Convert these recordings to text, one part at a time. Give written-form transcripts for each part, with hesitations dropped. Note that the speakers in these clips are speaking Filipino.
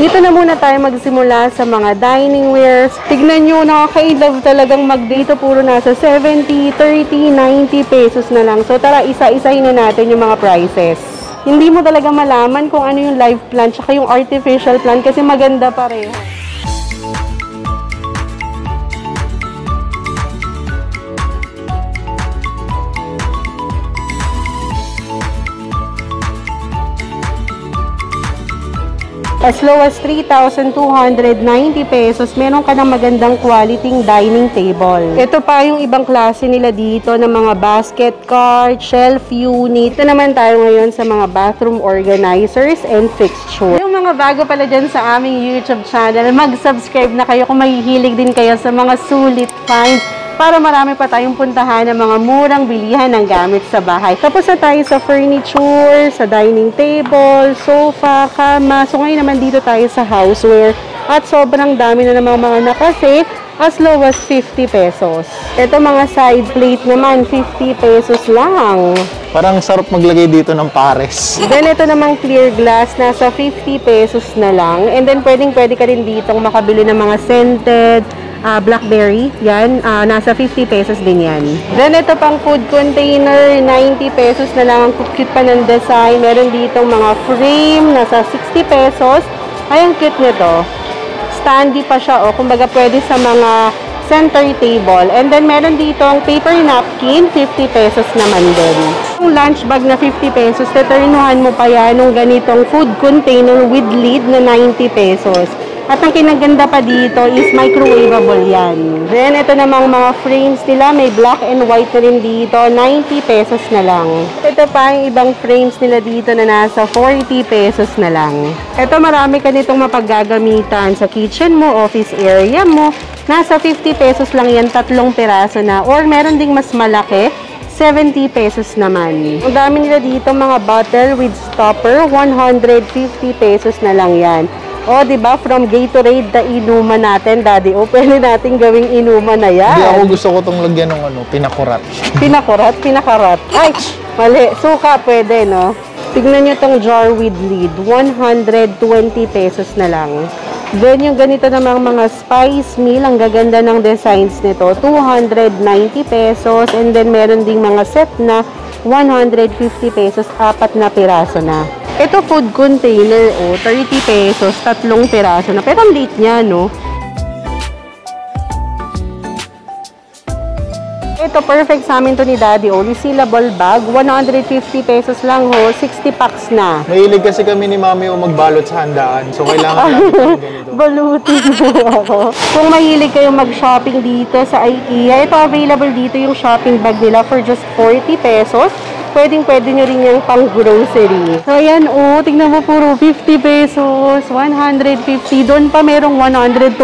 Dito na muna tayo magsimula sa mga dining wares. Tignan nyo, nakaka-love talagang mag-dito. Puro nasa 70, 30, 90 pesos na lang. So tara, isa-isahin na natin yung mga prices. Hindi mo talaga malaman kung ano yung live plant tsaka yung artificial plant kasi maganda pareho. As low as 3,290 pesos, meron ka ng magandang quality dining table. Ito pa yung ibang klase nila dito ng mga basket cart, shelf unit. Ito naman tayo ngayon sa mga bathroom organizers and fixtures. Yung mga bago pala dyan sa aming YouTube channel, mag-subscribe na kayo kung mahihilig din kayo sa mga sulit finds para marami pa tayong puntahan ng mga murang bilihan ng gamit sa bahay. Tapos na tayo sa furniture, sa dining table, sofa, kama. So ngayon naman dito tayo sa houseware at sobrang dami na namang mga nakasale as low as 50 pesos. Ito mga side plate naman, 50 pesos lang. Parang sarap maglagay dito ng pares. Then ito namang clear glass, nasa 50 pesos na lang. And then pwede ka rin ditong makabili ng mga scented, blackberry, yan, nasa 50 pesos din yan. Then ito pang food container, 90 pesos na lang. Ang cute pa ng design. Meron ditong mga frame, nasa 60 pesos. Ay, ang cute nito. Standy pa siya, o kumbaga pwede sa mga center table. And then meron ditong paper napkin, 50 pesos naman din. Yung lunch bag na 50 pesos, teturnuhan mo pa yan ng ganitong food container with lid na 90 pesos. At ang kinaganda pa dito is microwavable yan. Then, ito namang mga frames nila. May black and white na rin dito. 90 pesos na lang. Ito pa yung ibang frames nila dito na nasa 40 pesos na lang. Ito marami ka nitong mapaggagamitan sa kitchen mo, office area mo. Nasa 50 pesos lang yan, 3 piraso na. Or meron ding mas malaki, 70 pesos naman. Ang dami nila dito mga bottle with stopper, 150 pesos na lang yan. O, diba? From Gatorade na inuman natin, Daddy. O, pwede natin gawing inuman na yan. Hindi, ako gusto ko itong lagyan ng pinakurat. Pinakurat? Pinakarat. Ay, mali. Suka, pwede, no? Tignan nyo itong jar with lid. 120 pesos na lang. Then, yung ganito namang mga spice meal, ang gaganda ng designs nito, 290 pesos. And then, meron ding mga set na 150 pesos, 4 na piraso na. Ito food container, 30 pesos, 3 piraso na. Pero ang liit niya, no? Ito, perfect sa amin to ni Daddy, resealable bag, 150 pesos lang, 60 packs na. Mahilig kasi kami ni Mami magbalot sa handaan, so kailangan natin ganito. Balutin mo ako. Kung mahilig kayong mag-shopping dito sa IKEA, ito available dito yung shopping bag nila for just 40 pesos. Pwede nyo rin yung pang-grocery. So, ayan, tignan mo puro 50 pesos, 150. Doon pa merong 120.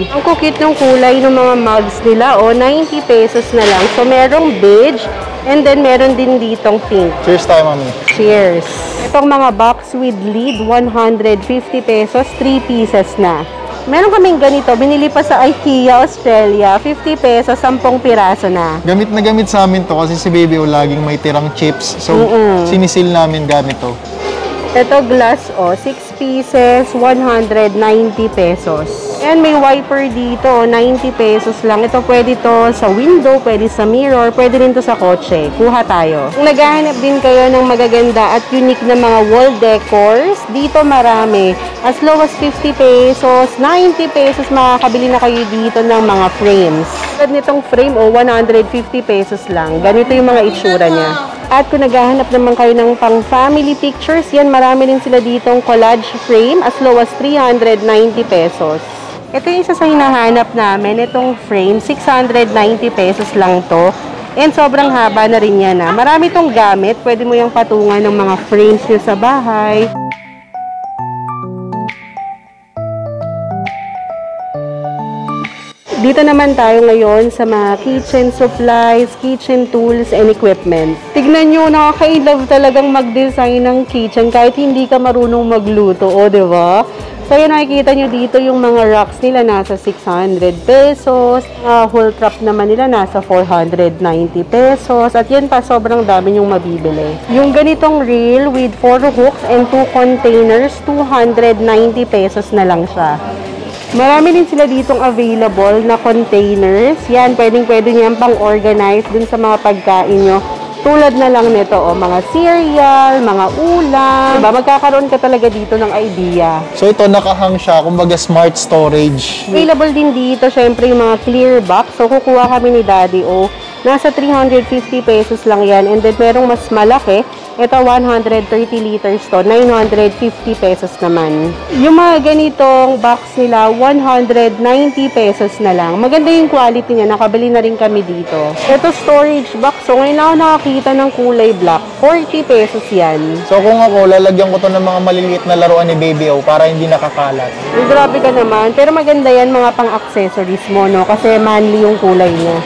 Ang kukit ng kulay ng mga mugs nila, 90 pesos na lang. So, merong beige, and then meron din ditong pink. Cheers tayo, Mami. Cheers. Itong mga box with lid, 150 pesos, 3 pieces na. Meron kaming ganito, binili pa sa IKEA, Australia, 50 pesos, 10 piraso na. Gamit na gamit sa amin to kasi si Baby laging may tirang chips. So, sinisil namin gamit to. Ito glass, 6 pieces, 190 pesos. And may wiper dito, 90 pesos lang. Ito pwede to sa window, pwede sa mirror, pwede rin to sa kotse. Kuha tayo. Kung naghahanap din kayo ng magaganda at unique na mga wall decors, dito marami. As low as 50 pesos, 90 pesos, makakabili na kayo dito ng mga frames. At nitong frame, 150 pesos lang. Ganito yung mga itsura niya. At kung naghahanap naman kayo ng pang family pictures, yan marami rin sila ditong collage frame as low as 390 pesos. Ito yung isa sa hinahanap namin, itong frame, 690 pesos lang to. And sobrang haba na rin yan. Marami itong gamit, pwede mo yung patungan ng mga frames nyo sa bahay. Dito naman tayo ngayon sa mga kitchen supplies, kitchen tools, and equipment. Tignan nyo, nakaka-love talagang mag-design ng kitchen kahit hindi ka marunong magluto, diba? So, yan nakikita nyo dito yung mga rocks nila nasa 600 pesos. Whole trap naman nila nasa 490 pesos. At yan pa, sobrang dami yung mabibili. Yung ganitong reel with 4 hooks and 2 containers, 290 pesos na lang siya. Marami din sila ditong available na containers. Yan, pwede nyo pang-organize dun sa mga pagkain nyo. Tulad na lang nito, mga cereal, mga ulam. Diba? Magkakaroon ka talaga dito ng idea. So ito, nakahang siya, kumbaga smart storage. Available din dito, syempre, yung mga clear box. So, kukuha kami ni Daddy O. Nasa 350 pesos lang yan. And then, merong mas malaki. Ito, 130 liters to. 950 pesos naman. Yung mga ganitong box nila, 190 pesos na lang. Maganda yung quality niya. Nakabili na rin kami dito. Ito, storage box. So, ngayon ako nakakita ng kulay black. 40 pesos yan. So kung ako, lalagyan ko to ng mga maliliit na laruan ni Baby O para hindi nakakalat. Grabe ka naman. Pero maganda yan mga pang-accessories mo, no? Kasi manly yung kulay niya.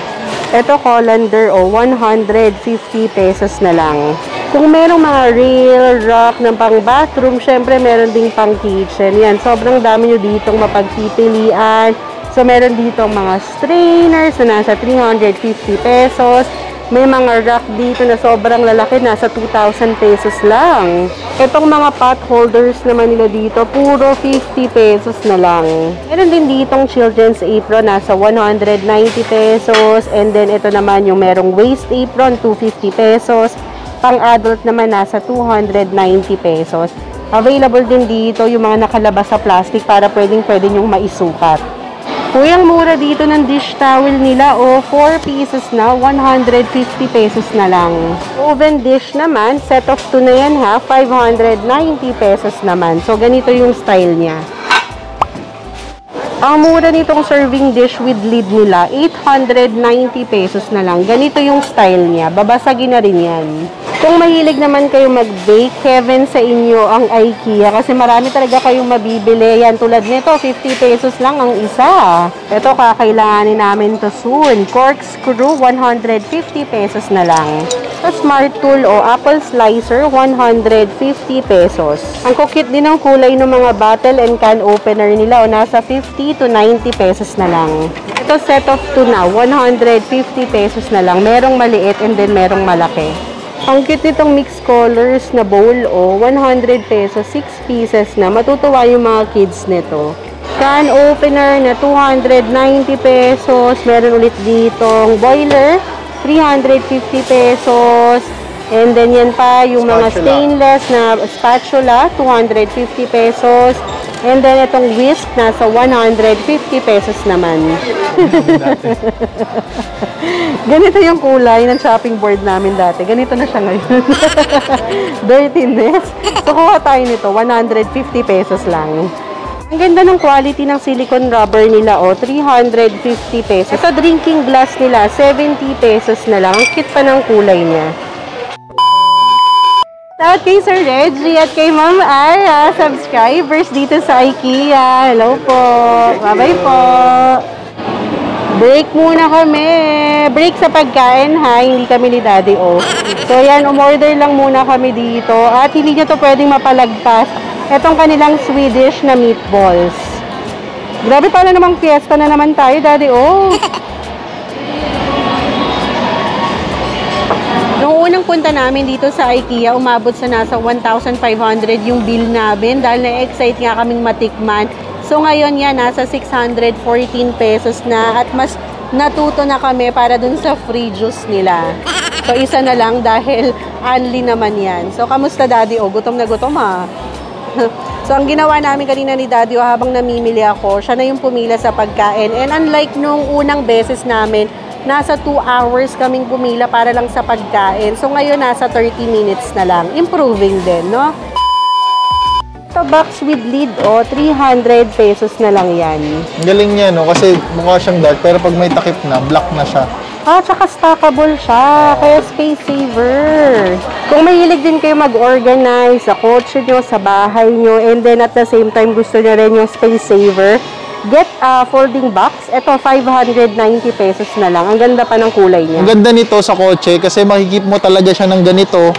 Ito, colander, 150 pesos na lang. Kung merong mga reel, rock ng pang-bathroom, syempre meron ding pang-kitchen. Yan, sobrang dami nyo ditong mapagpipilian. So, meron ditong mga strainers na nasa 350 pesos. May mga rack dito na sobrang lalaki, nasa 2,000 pesos lang. Itong mga pot holders naman nila dito, puro 50 pesos na lang. Meron din ditong children's apron, nasa 190 pesos. And then ito naman yung merong waist apron, 250 pesos. Pang-adult naman, nasa 290 pesos. Available din dito yung mga nakalabas sa plastic para pwede nyong maisukat. Kuyang mura dito ng dish towel nila, 4 pieces na, 150 pesos na lang. Oven dish naman, set of 2 na yan ha, 590 pesos naman. So, ganito yung style niya. Ang mura nitong serving dish with lid nila, 890 pesos na lang. Ganito yung style niya, babasagin na rin yan. Kung mahilig naman kayo mag-bake, heaven sa inyo ang IKEA kasi marami talaga kayong mabibili. Yan, tulad nito, 50 pesos lang ang isa. Ito, kakailanganin namin to soon. Corkscrew, 150 pesos na lang. Sa Smart Tool o Apple Slicer, 150 pesos. Ang kukit din ng kulay ng mga bottle and can opener nila o nasa 50 to 90 pesos na lang. Ito, set of 2 na, 150 pesos na lang. Merong maliit and then merong malaki. Ang cute nitong mixed colors na bowl, 100 pesos, 6 pieces na. Matutuwa yung mga kids nito. Can opener na 290 pesos. Meron ulit ditong boiler, 350 pesos. And then yan pa, yung mga stainless na spatula, 250 pesos. And then itong whisk, nasa 150 pesos naman. Ganito yung kulay ng chopping board namin dati. Ganito na siya ngayon. Dirtiness. So, kuha tayo nito. 150 pesos lang. Ang ganda ng quality ng silicone rubber nila, 350 pesos. Ito, drinking glass nila, 70 pesos na lang. Ang cute pa ng kulay niya. At kay Sir Reggie at kay Ma'am Ara, subscribers dito sa IKEA. Hello po. Bye-bye po. Break muna kami. Break sa pagkain ha, hindi kami ni Daddy O. So yan, umorder lang muna kami dito. At hindi nyo to pwedeng mapalagpas. Itong kanilang Swedish na meatballs. Grabe pala namang fiesta na naman tayo, Daddy O. Noong unang punta namin dito sa IKEA, umabot sa nasa 1,500 yung bill namin dahil na-excite nga kaming matikman. So ngayon yan, nasa 614 pesos na at mas natuto na kami para dun sa free juice nila. So isa na lang dahil only naman yan. So kamusta Daddy O? Gutom na gutom ha? So ang ginawa namin kanina ni Daddy O habang namimili ako, siya na yung pumila sa pagkain. And unlike nung unang beses namin, nasa 2 hours kaming pumila para lang sa pagkain. So ngayon nasa 30 minutes na lang. Improving din, no? Ito box with lid, 300 pesos na lang yan. Ang galing niya, no? Kasi mukha siyang dark, pero pag may takip na, black na siya. Tsaka stackable siya. Kaya space saver. Kung mahilig din kayo mag-organize sa kotse nyo, sa bahay nyo, and then at the same time gusto nyo rin yung space saver, get a folding box. Ito, 590 pesos na lang. Ang ganda pa ng kulay niya. Ang ganda nito sa kotse kasi makikip mo talaga siya ng ganito.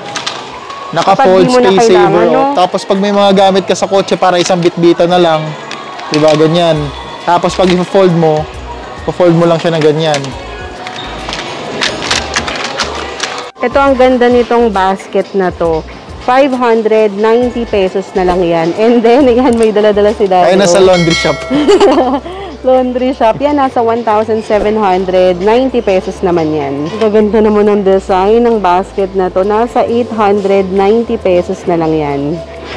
Naka-fold, Kapag di mo na space kailangan, saver. no? Oh. Tapos pag may mga gamit ka sa kotse para isang bitbita na lang, diba, ganyan. Tapos pag i-fold mo lang siya na ganyan. Ito ang ganda nitong basket na to. 590 pesos na lang yan. And then, yan, may dala-dala si Daddy. Ay, nasa laundry shop. Laundry shop. Yan, nasa 1,790 pesos naman yan. Gaganda naman ang design ng basket na to. Nasa 890 pesos na lang yan.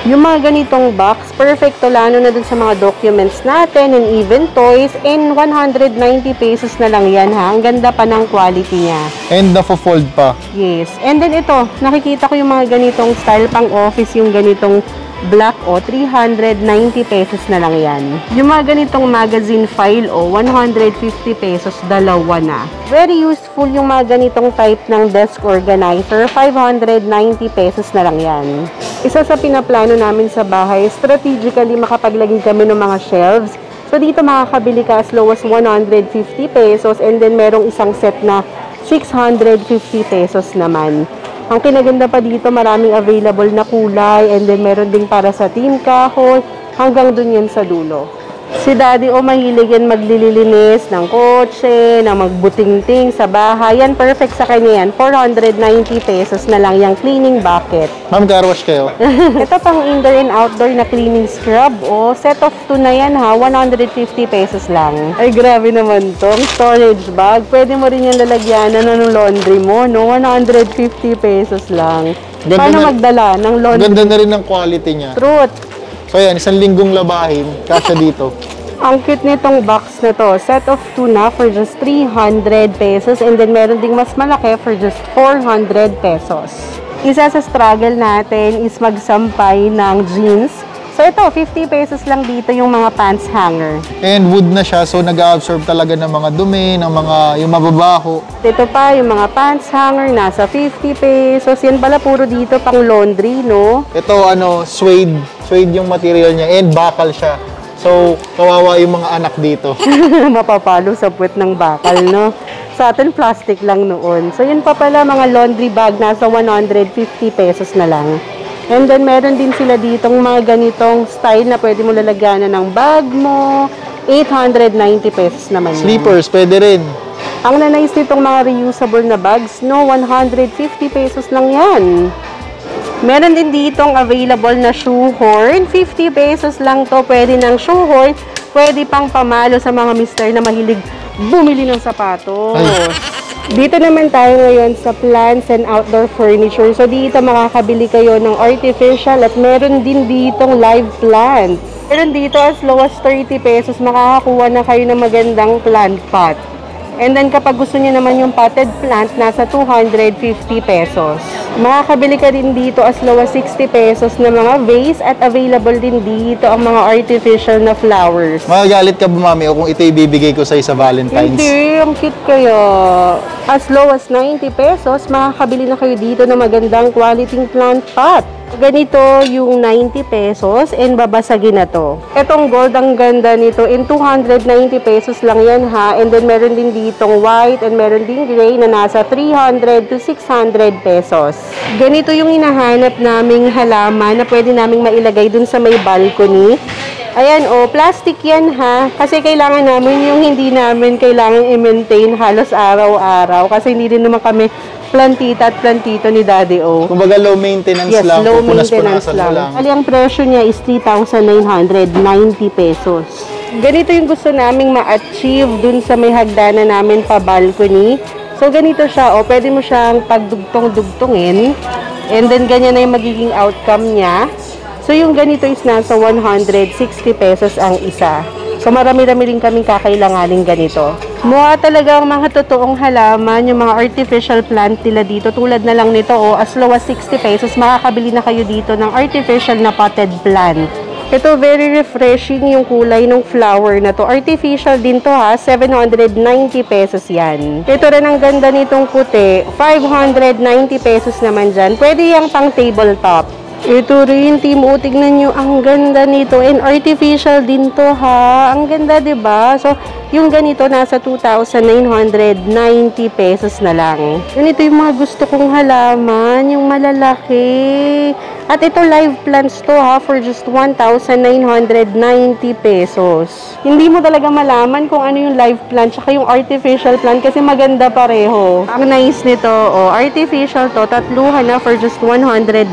Yung mga ganitong box, perfecto lalo na dun sa mga documents natin and even toys. And 190 pesos na lang yan ha. Ang ganda pa ng quality niya. And nafo-fold pa. Yes. And then ito, nakikita ko yung mga ganitong style pang office, yung ganitong black o 390 pesos na lang yan. Yung mga ganitong magazine file o 150 pesos, dalawa na. Very useful yung mga ganitong type ng desk organizer, 590 pesos na lang yan. Isa sa pinaplano namin sa bahay, strategically makapaglagay kami ng mga shelves. So dito makakabili ka as low as 150 pesos and then merong isang set na 650 pesos naman. Ang kinaganda pa dito, maraming available na kulay and then meron ding para sa team kahoy, hanggang dun yan sa dulo. Si Daddy mahilig yan maglilinis ng kotse, ng magbutingting sa bahay. Yan, perfect sa kanya yan. 490 pesos na lang yung cleaning bucket. Ma'am, car wash kayo? Ito pang indoor and outdoor na cleaning scrub. Set of 2 na yan ha, 150 pesos lang. Ay, grabe naman to. Storage bag. Pwede mo rin yung lalagyanan ng laundry mo, no? 150 pesos lang. Ganda Paano na, magdala ng laundry? ganda na rin ng quality niya. Truth. So yan, isang linggong labahin, kasya dito. Ang cute nitong box na to. Set of 2 na for just 300 pesos. And then meron ding mas malaki for just 400 pesos. Isa sa struggle natin is magsampay ng jeans. So ito, 50 pesos lang dito yung mga pants hanger. And wood na siya, so nag-absorb talaga ng mga dumi, ng mga yung mababaho. Dito pa, yung mga pants hanger, nasa 50 pesos. Yan pala, puro dito pang laundry, no? Ito, suede. Suede yung material niya and bakal siya. So, kawawa yung mga anak dito. Mapapalo sa puwet ng bakal, no? Sa atin, plastic lang noon. So, yun pa pala, mga laundry bag, nasa 150 pesos na lang. And then, meron din sila ditong mga ganitong style na pwede mo lalagyanan ng bag mo. 890 pesos naman yan. Slippers, pwede rin. Ang nanais nitong mga reusable na bags, no, 150 pesos lang yan. Meron din ditong available na shoehorn. 50 pesos lang to. Pwede ng shoehorn. Pwede pang pamalo sa mga mister na mahilig bumili ng sapatos. Ay. Dito naman tayo ngayon sa plants and outdoor furniture. So dito makakabili kayo ng artificial at meron din ditong live plants. Meron dito as low as 30 pesos makakakuha na kayo ng magandang plant pot. And then kapag gusto niyo naman yung potted plant, nasa 250 pesos. Makakabili ka din dito as low as 60 pesos na mga vase at available din dito ang mga artificial na flowers. Magagalit ka ba, mami, o kung ito ibibigay ko sa Valentine's? Hindi, ang cute kaya. As low as 90 pesos, makakabili na kayo dito ng magandang quality plant pot. Ganito yung 90 pesos and babasagin na to. Etong gold, ang ganda nito. In 290 pesos lang yan ha. And then meron din ditong white and meron din gray na nasa 300 to 600 pesos. Ganito yung hinahanap naming halaman na pwede naming mailagay dun sa may balcony. Ayan, plastic yan ha. Kasi kailangan namin yung hindi namin kailangan i-maintain halos araw-araw. Kasi hindi din naman kami plantita at plantito ni Daddy Kumbaga low maintenance yes, lang. low Pupunas-punasan maintenance mo lang. Kali ang presyo niya is 3,990 pesos. Ganito yung gusto naming ma-achieve dun sa may hagdanan namin pa balcony. So ganito siya, pwede mo siyang pagdugtong-dugtungin. And then ganyan na yung magiging outcome niya. So yung ganito is nasa 160 pesos ang isa. So marami-rami rin kaming kakailanganin ganito. Mukha talaga ang mga totoong halaman, yung mga artificial plant nila dito. Tulad na lang nito, as low as 60 pesos, makakabili na kayo dito ng artificial na potted plant. Ito, very refreshing yung kulay ng flower na to. Artificial din to ha, 790 pesos yan. Ito rin ang ganda nitong puti, 590 pesos naman dyan. Pwede yung pang tabletop. Ito rin, Team O, tignan nyo, ang ganda nito. And artificial din to, ha. Ang ganda, diba? So, yung ganito, nasa 2,990 pesos na lang. Ganito yung mga gusto kong halaman, yung malalaki. At ito, live plants to, ha, for just 1,990 pesos. Hindi mo talaga malaman kung ano yung live plant tsaka yung artificial plant kasi maganda pareho. Ang nice nito, oh, artificial to, tatluhan na for just 190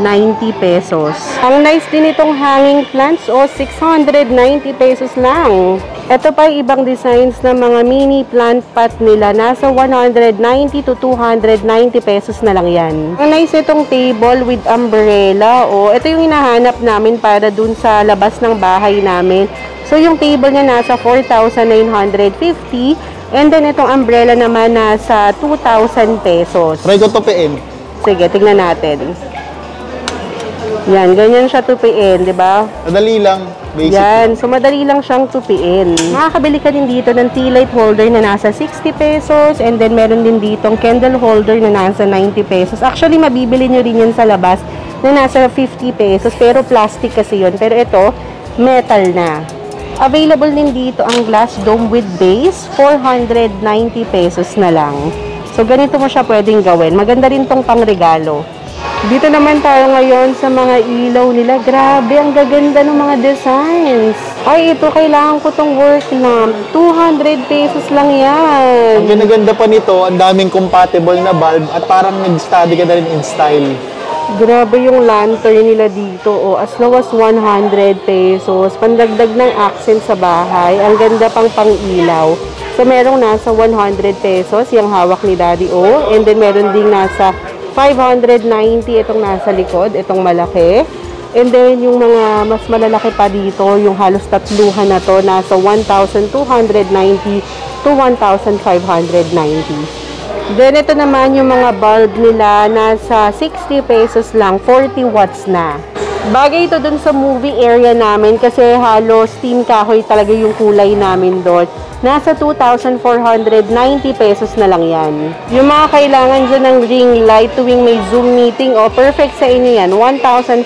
pesos. Ang nice din itong hanging plants, oh, 690 pesos lang. Ito pa yung ibang designs ng mga mini plant pot nila. Nasa 190 to 290 pesos na lang yan. Ang nice itong table with umbrella. O, ito yung hinahanap namin para dun sa labas ng bahay namin. So, yung table niya nasa 4,950. And then, itong umbrella naman nasa 2,000 pesos. Try ko tupiin. Sige, tignan natin. Yan, ganyan siya tupiin, di ba? Madali lang. Basic. Yan, so madali lang siyang tupiin. Makakabili ka din dito ng tea light holder na nasa 60 pesos and then meron din ditong candle holder na nasa 90 pesos. Actually, mabibili nyo rin yan sa labas na nasa 50 pesos pero plastic kasi yun. Pero ito, metal na. Available din dito ang glass dome with base, 490 pesos na lang. So, ganito mo siya pwedeng gawin. Maganda rin tong pangregalo. Dito naman tayo ngayon sa mga ilaw nila. Grabe, ang gaganda ng mga designs. Ay, ito, kailangan ko tong work lamp. 200 pesos lang yan. Ang ginaganda pa nito, ang daming compatible na bulb at parang nag-study ka na rin in style. Grabe yung lantern nila dito. Oh, as low as 100 pesos. Pandagdag ng accent sa bahay. Ang ganda pang pang-ilaw. So, merong nasa 100 pesos yung hawak ni Daddy O. And then, meron ding nasa 590 itong nasa likod, itong malaki. And then, yung mga mas malalaki pa dito, yung halos tatluhan na to, nasa 1,290 to 1,590. Then, ito naman yung mga bulb nila, nasa 60 pesos lang, 40 watts na. Bagay ito dun sa movie area namin kasi halos steam kahoy talaga yung kulay namin doon. Nasa 2,490 pesos na lang yan. Yung mga kailangan dyan ng ring light tuwing may Zoom meeting, o perfect sa inyo yan, 1,590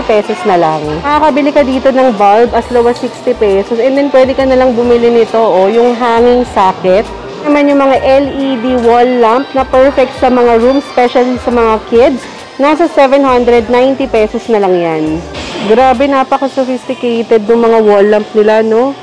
pesos na lang. Makakabili ka dito ng bulb as low as 60 pesos and then pwede ka na lang bumili nito, o yung hanging socket. Naman yung mga LED wall lamp na perfect sa mga room, especially sa mga kids. Nasa 790 pesos na lang yan. Grabe, napaka-sophisticated ng mga wall lamp nila, no?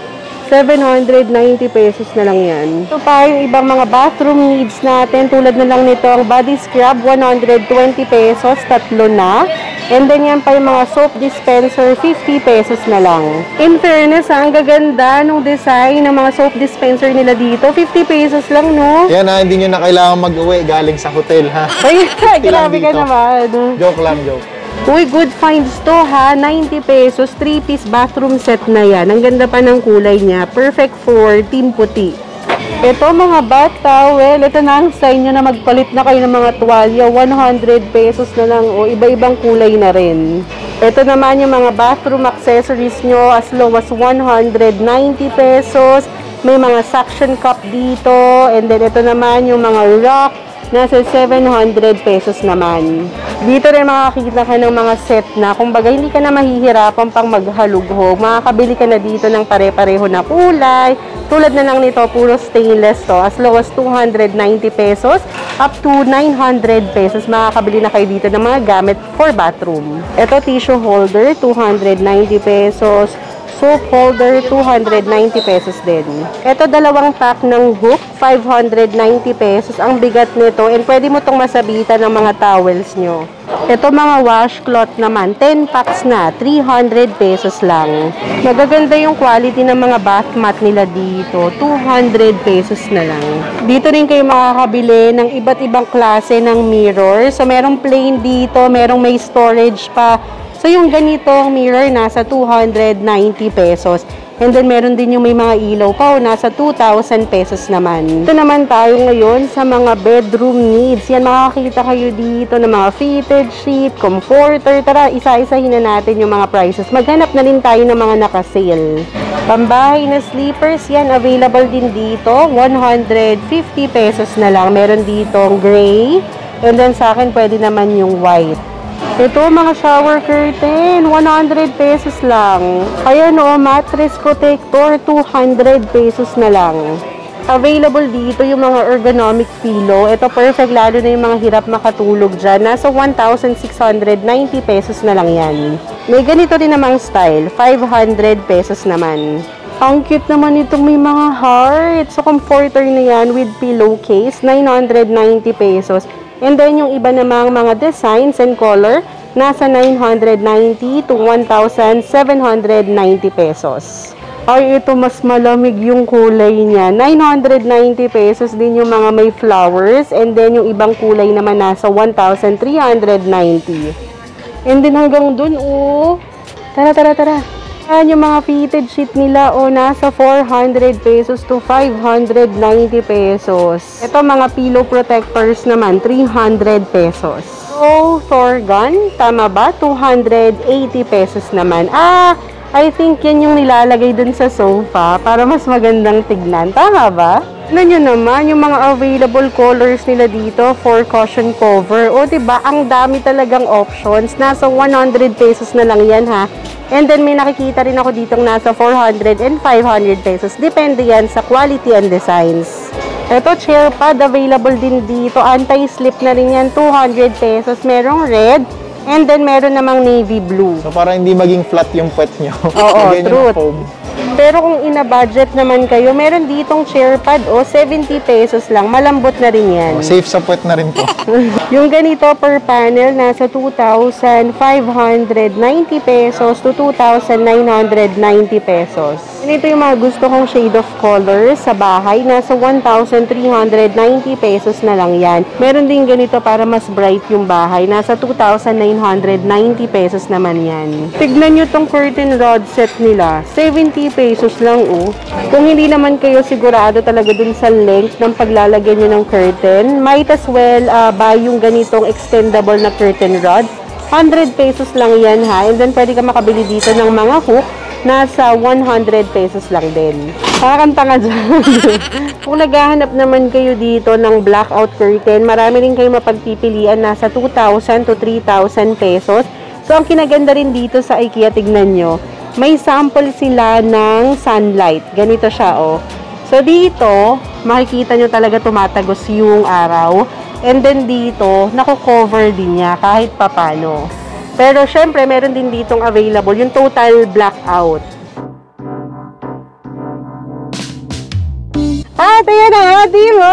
790 pesos na lang yan. Ito pa yung ibang mga bathroom needs natin. Tulad na lang nito, ang body scrub, 120 pesos, tatlo na. And then yan pa yung mga soap dispenser, 50 pesos na lang. In fairness, ang gaganda nung design ng mga soap dispenser nila dito. 50 pesos lang, no? Yan ha, hindi nyo na kailangan mag-uwi galing sa hotel ha. Ay, grabe ka naman. Joke lang, joke. Uy, good finds to ha. 90 pesos, 3-piece bathroom set na yan. Ang ganda pa ng kulay niya. Perfect for team puti. Ito mga bath towel. Ito na ang sign nyo na magpalit na kayo ng mga tuwalya. 100 pesos na lang o iba-ibang kulay na rin. Ito naman yung mga bathroom accessories nyo as low as 190 pesos. May mga suction cup dito. And then ito naman yung mga rock. Nasa 700 pesos naman. Dito rin makakita ka ng mga set na, kumbaga hindi ka na mahihirapan pang maghalughog. Makakabili ka na dito ng pare-pareho na kulay. Tulad na lang nito, puro stainless to. As low as 290 pesos up to 900 pesos. Makakabili na kayo dito ng mga gamit for bathroom. Ito, tissue holder, 290 pesos. Soap holder, 290 pesos din. Ito, dalawang pack ng hook, 590 pesos. Ang bigat nito, and pwede mo itong masabitan ng mga towels nyo. Ito, mga washcloth naman, 10 packs na, 300 pesos lang. Magaganda yung quality ng mga bath mat nila dito, 200 pesos na lang. Dito rin kayo makakabili ng iba't ibang klase ng mirror. So, merong plain dito, merong may storage pa. So, yung ganitong mirror, nasa 290 pesos. And then, meron din yung may mga ilaw pa, nasa 2,000 pesos naman. Ito naman tayo ngayon sa mga bedroom needs. Yan, makakita kayo dito ng mga fitted sheet, comforter. Tara, isa-isahin na natin yung mga prices. Maghanap na rin tayo ng mga naka-sale. Pambahay na sleepers, yan, available din dito. 150 pesos na lang. Meron ditong gray. And then, sa akin, pwede naman yung white. Ito, mga shower curtain, 100 pesos lang. Ayan o, mattress protector, 200 pesos na lang. Available dito yung mga ergonomic pillow. Ito perfect, lalo na yung mga hirap makatulog dyan. Nasa 1,690 pesos na lang yan. May ganito rin namang style, 500 pesos naman. Ang cute naman itong may mga heart. So, comforter na yan with pillowcase, 990 pesos. And then, yung iba namang mga designs and color, nasa 990 to 1,790 pesos. Ay, ito mas malamig yung kulay niya. 990 pesos din yung mga may flowers. And then, yung ibang kulay naman nasa 1,390. And then, hanggang dun, oh. Tara. Ayan yung mga fitted sheet nila, oh, nasa 400 pesos to 590 pesos. Ito, mga pillow protectors naman, 300 pesos. So, Thorgan, tama ba? 280 pesos naman. I think yan yung nilalagay dun sa sofa para mas magandang tignan. Tama ba? Ano nyo naman, yung mga available colors nila dito for cushion cover. O, diba? Ang dami talagang options. Nasa 100 pesos na lang yan, ha? And then, may nakikita rin ako ditong nasa 400 and 500 pesos. Depende yan sa quality and designs. Ito, chair pad. Available din dito. Anti-slip na rin yan. 200 pesos. Merong red. And then, meron namang navy blue. So, para hindi maging flat yung puwet nyo. Oo, truth. Pero kung ina-budget naman kayo, meron ditong chair pad, 70 pesos lang. Malambot na rin yan. Safe sa puwet na rin to. Yung ganito per panel, nasa 2,590 pesos to 2,990 pesos. Ganito yung mga gusto kong shade of color sa bahay. Nasa 1,390 pesos na lang yan. Meron din ganito para mas bright yung bahay. Nasa 2,990 pesos naman yan. Tignan nyo tong curtain rod set nila. 70 pesos lang, oh. Kung hindi naman kayo sigurado talaga dun sa length ng paglalagay nyo ng curtain, might as well buy yung ganitong extendable na curtain rod. 100 pesos lang yan, ha. And then, pwede ka makabili dito ng mga hook. Nasa 100 pesos lang din. Kakanta nga dyan. Kung naghahanap naman kayo dito ng blackout curtain, marami rin kayo mapagpipilian. Nasa 2,000 to 3,000 pesos. So, ang kinaganda rin dito sa IKEA, tignan nyo, may sample sila ng sunlight. Ganito siya, oh. So, dito, makikita nyo talaga tumatagos yung araw. And then dito, nako-cover din niya kahit papano. Pero, syempre, meron din ditong available yung total blackout. At ayan na, Daddy O.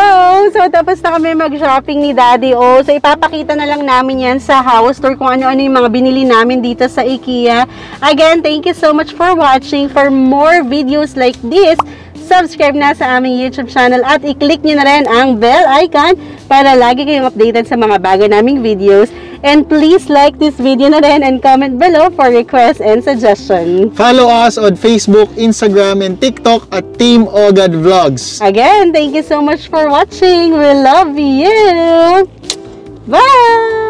So, tapos na kami mag-shopping ni Daddy O. So, ipapakita na lang namin yan sa house tour kung ano-ano yung mga binili namin dito sa IKEA. Again, thank you so much for watching. For more videos like this, subscribe na sa aming YouTube channel at i-click nyo na rin ang bell icon para lagi kayong updated sa mga bago naming videos. And please like this video na rin and comment below for requests and suggestions. Follow us on Facebook, Instagram, and TikTok at Team Ogad Vlogs. Again, thank you so much for watching. We love you. Bye!